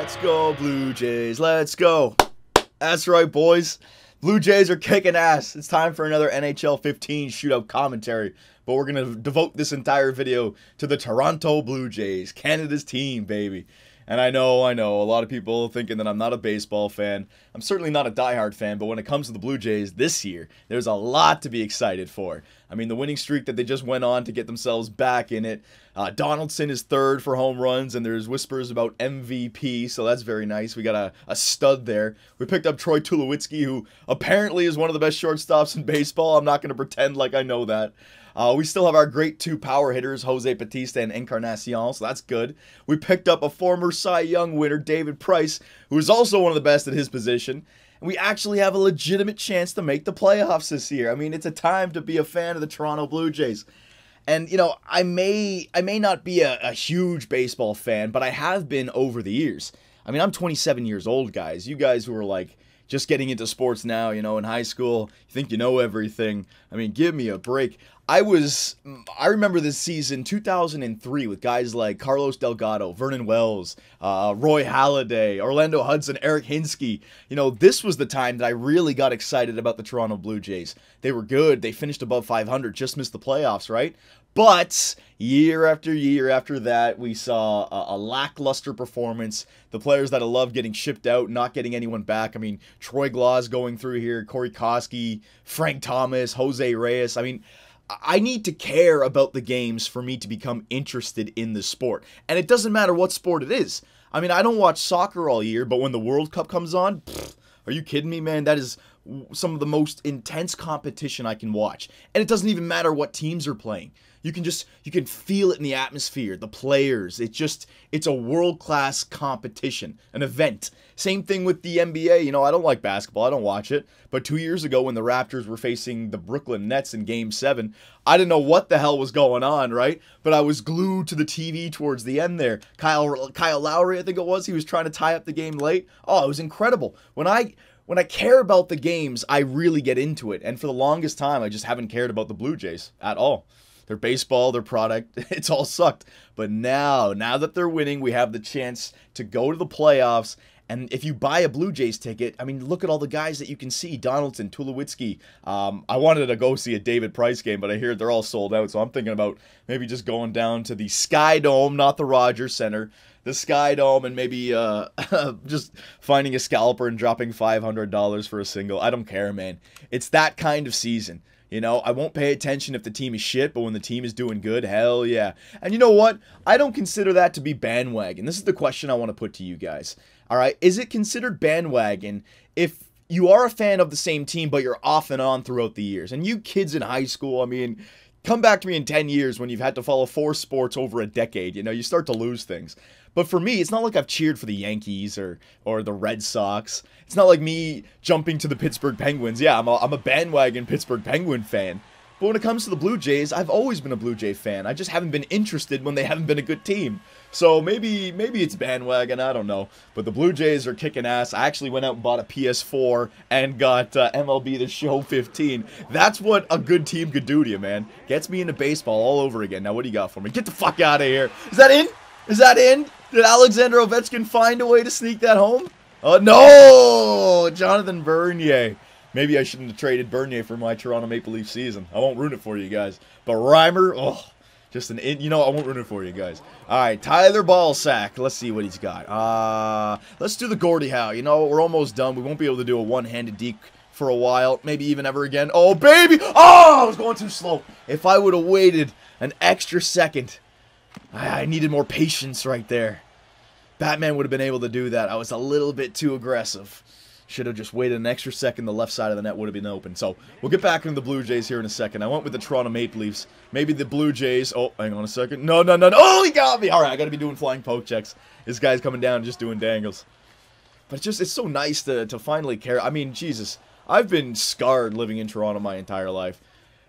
Let's go, Blue Jays. Let's go. That's right, boys. Blue Jays are kicking ass. It's time for another NHL 15 shootout commentary. But we're going to devote this entire video to the Toronto Blue Jays, Canada's team, baby. And I know, a lot of people thinking that I'm not a baseball fan. I'm certainly not a diehard fan, but when it comes to the Blue Jays this year, there's a lot to be excited for. I mean, the winning streak that they just went on to get themselves back in it. Donaldson is third for home runs, and there's whispers about MVP, so that's very nice. We got a stud there. We picked up Troy Tulowitzki, who apparently is one of the best shortstops in baseball. I'm not going to pretend like I know that. We still have our great two power hitters, Jose Bautista and Encarnacion, so that's good. We picked up a former Cy Young winner, David Price, who is also one of the best at his position. And we actually have a legitimate chance to make the playoffs this year. I mean, it's a time to be a fan of the Toronto Blue Jays. And, you know, I may not be a huge baseball fan, but I have been over the years. I mean, I'm 27 years old, guys. You guys who are like just getting into sports now, you know, in high school, you think you know everything. I mean, give me a break. I remember this season, 2003, with guys like Carlos Delgado, Vernon Wells, Roy Halladay, Orlando Hudson, Eric Hinsky. You know, this was the time that I really got excited about the Toronto Blue Jays. They were good. They finished above 500, just missed the playoffs, right? But year after year after that, we saw a lackluster performance. The players that I love getting shipped out, not getting anyone back. I mean, Troy Glaus going through here, Corey Koski, Frank Thomas, Jose Reyes. I mean, I need to care about the games for me to become interested in the sport. And it doesn't matter what sport it is. I mean, I don't watch soccer all year, but when the World Cup comes on, are you kidding me, man? That is some of the most intense competition I can watch. And it doesn't even matter what teams are playing. You can feel it in the atmosphere, the players. It's a world-class competition, an event. Same thing with the NBA. You know, I don't like basketball. I don't watch it. But 2 years ago when the Raptors were facing the Brooklyn Nets in Game 7, I didn't know what the hell was going on, right? But I was glued to the TV towards the end there. Kyle Lowry, I think it was, he was trying to tie up the game late. Oh, it was incredible. When I care about the games, I really get into it. And for the longest time, I just haven't cared about the Blue Jays at all. Their baseball, their product, it's all sucked. But now that they're winning, we have the chance to go to the playoffs. And if you buy a Blue Jays ticket, I mean, look at all the guys that you can see. Donaldson, Tulowitzki. I wanted to go see a David Price game, but I hear they're all sold out. So I'm thinking about maybe just going down to the Sky Dome, not the Rogers Center. The Sky Dome, and maybe just finding a scalper and dropping $500 for a single. I don't care, man. It's that kind of season. You know, I won't pay attention if the team is shit, but when the team is doing good, hell yeah. And you know what? I don't consider that to be bandwagon. This is the question I want to put to you guys. All right, is it considered bandwagon if you are a fan of the same team, but you're off and on throughout the years? And you kids in high school, I mean, come back to me in 10 years when you've had to follow 4 sports over a decade. You know, you start to lose things. But for me, it's not like I've cheered for the Yankees or the Red Sox. It's not like me jumping to the Pittsburgh Penguins. Yeah, I'm a bandwagon Pittsburgh Penguin fan. But when it comes to the Blue Jays, I've always been a Blue Jay fan. I just haven't been interested when they haven't been a good team. So maybe it's bandwagon, I don't know. But the Blue Jays are kicking ass. I actually went out and bought a PS4 and got MLB The Show 15. That's what a good team could do to you, man. Gets me into baseball all over again. Now, what do you got for me? Get the fuck out of here. Is that in? Is that in? Did Alexander Ovechkin find a way to sneak that home? Oh, no! Jonathan Bernier. Maybe I shouldn't have traded Bernier for my Toronto Maple Leaf season. I won't ruin it for you guys. But Reimer, oh, just an in. You know, I won't ruin it for you guys. All right, Tyler Ballsack. Let's see what he's got. Let's do the Gordie Howe. You know, we're almost done. We won't be able to do a one-handed deke for a while. Maybe even ever again. Oh, baby! Oh, I was going too slow. If I would have waited an extra second, I needed more patience right there. Batman would have been able to do that. I was a little bit too aggressive. Should have just waited an extra second. The left side of the net would have been open. So, we'll get back into the Blue Jays here in a second. I went with the Toronto Maple Leafs. Maybe the Blue Jays. Oh, hang on a second. No. Oh, he got me. All right, I got to be doing flying poke checks. This guy's coming down and just doing dangles. But it's so nice to finally care. I mean, Jesus. I've been scarred living in Toronto my entire life.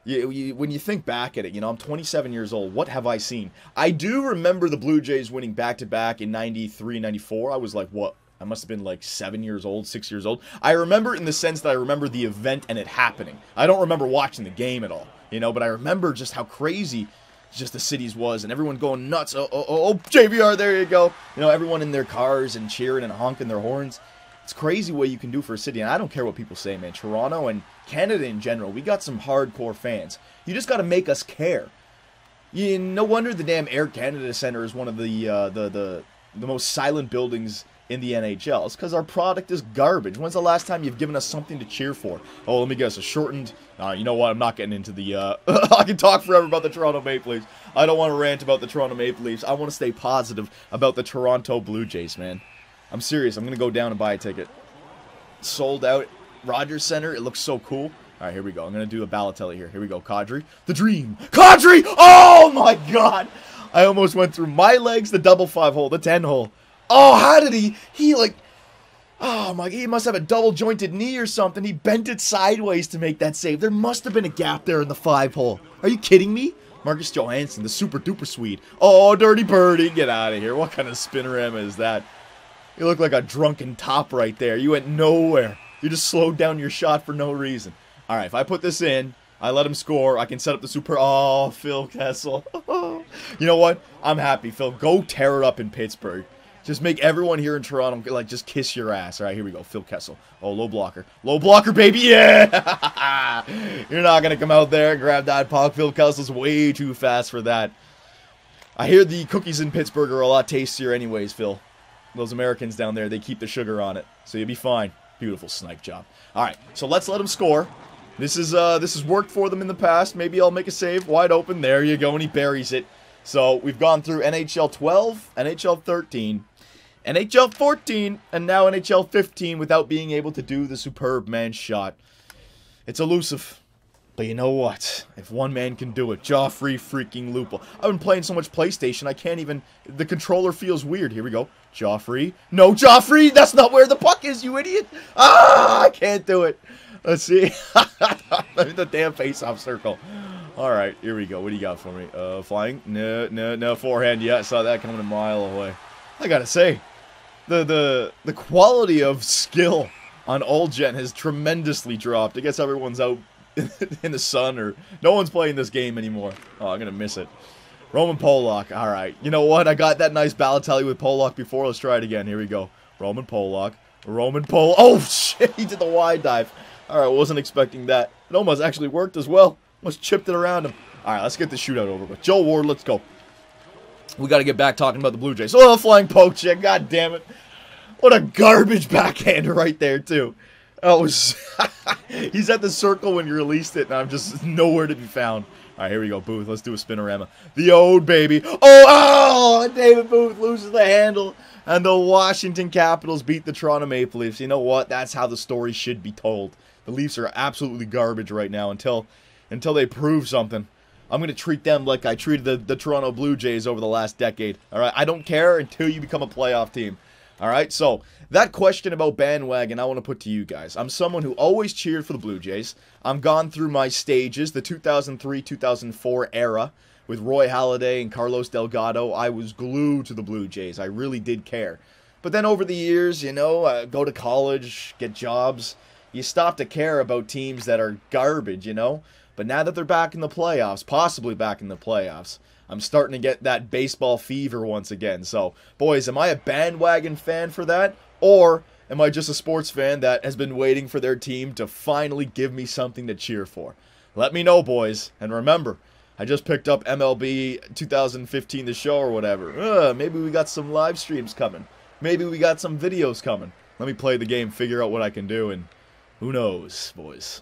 When you think back at it, you know, I'm 27 years old. What have I seen? I do remember the Blue Jays winning back-to-back in 93, 94. I was like, what? I must have been like 7 years old, 6 years old. I remember in the sense that I remember the event and it happening. I don't remember watching the game at all, you know, but I remember just how crazy just the city's was, and everyone going nuts. Oh, JVR, there you go. You know, everyone in their cars and cheering and honking their horns. It's crazy what you can do for a city, and I don't care what people say, man. Toronto and Canada in general, we got some hardcore fans. You just got to make us care. No wonder the damn Air Canada Centre is one of the most silent buildings in the NHL. It's because our product is garbage. When's the last time you've given us something to cheer for? Oh, let me guess, a shortened... you know what? I'm not getting into the... I can talk forever about the Toronto Maple Leafs. I don't want to rant about the Toronto Maple Leafs. I want to stay positive about the Toronto Blue Jays, man. I'm serious. I'm going to go down and buy a ticket. Sold out. Rogers Center. It looks so cool. All right, here we go. I'm going to do a Balotelli here. Here we go. Kadri. The dream. Kadri! Oh, my God! I almost went through my legs, the double 5-hole, the 10-hole. Oh, how did he like, oh my, he must have a double jointed knee or something. He bent it sideways to make that save. There must have been a gap there in the 5-hole. Are you kidding me? Marcus Johansson, the super duper Swede. Oh, dirty birdie, get out of here. What kind of spinorama is that? You look like a drunken top right there. You went nowhere. You just slowed down your shot for no reason. All right, if I put this in, I let him score, I can set up the super... Oh, Phil Kessel. You know what? I'm happy, Phil. Go tear it up in Pittsburgh. Just make everyone here in Toronto, like, just kiss your ass. All right, here we go. Phil Kessel. Oh, low blocker. Low blocker, baby. Yeah! You're not going to come out there and grab that puck. Phil Kessel's way too fast for that. I hear the cookies in Pittsburgh are a lot tastier anyways, Phil. Those Americans down there, they keep the sugar on it. So you'll be fine. Beautiful snipe job. All right, so let's let him score. This has worked for them in the past. Maybe I'll make a save. Wide open. There you go, and he buries it. So we've gone through NHL 12, NHL 13, NHL 14, and now NHL 15 without being able to do the superb man shot. It's elusive. But you know what? If one man can do it, Joffrey freaking Lupul. I've been playing so much PlayStation, I can't even... The controller feels weird. Here we go. Joffrey. No, Joffrey! That's not where the puck is, you idiot! Ah! I can't do it. Let's see. I'm in the damn face-off circle. Alright, here we go. What do you got for me? Flying? No. Forehand. Yeah, I saw that coming a mile away. I gotta say, the quality of skill on Old Gen has tremendously dropped. I guess everyone's out in the sun, or no one's playing this game anymore. Oh, I'm gonna miss it. Roman Polak. Alright. You know what? I got that nice Balotelli with Polak before. Let's try it again. Here we go. Roman Polak. Oh, shit. He did the wide dive. Alright, wasn't expecting that. It almost actually worked as well. Almost chipped it around him. Alright, let's get the shootout over with. Joe Ward, let's go. We got to get back talking about the Blue Jays. Oh, flying poke check. God damn it. What a garbage backhander right there, too. That was... He's at the circle when you released it, and I'm just nowhere to be found. Alright, here we go. Booth, let's do a spinorama. The Ode, baby. Oh, David Booth loses the handle. And the Washington Capitals beat the Toronto Maple Leafs. You know what? That's how the story should be told. The Leafs are absolutely garbage right now until they prove something. I'm going to treat them like I treated the Toronto Blue Jays over the last decade. Alright, I don't care until you become a playoff team. Alright, so that question about bandwagon I want to put to you guys. I'm someone who always cheered for the Blue Jays. I'm gone through my stages, the 2003-2004 era. With Roy Halladay and Carlos Delgado, I was glued to the Blue Jays. I really did care. But then over the years, you know, go to college, get jobs, you stop to care about teams that are garbage, you know? But now that they're back in the playoffs, possibly back in the playoffs, I'm starting to get that baseball fever once again. So, boys, am I a bandwagon fan for that? Or am I just a sports fan that has been waiting for their team to finally give me something to cheer for? Let me know, boys. And remember, I just picked up MLB 2015 the show or whatever. Maybe we got some live streams coming. Maybe we got some videos coming. Let me play the game, figure out what I can do, and who knows, boys.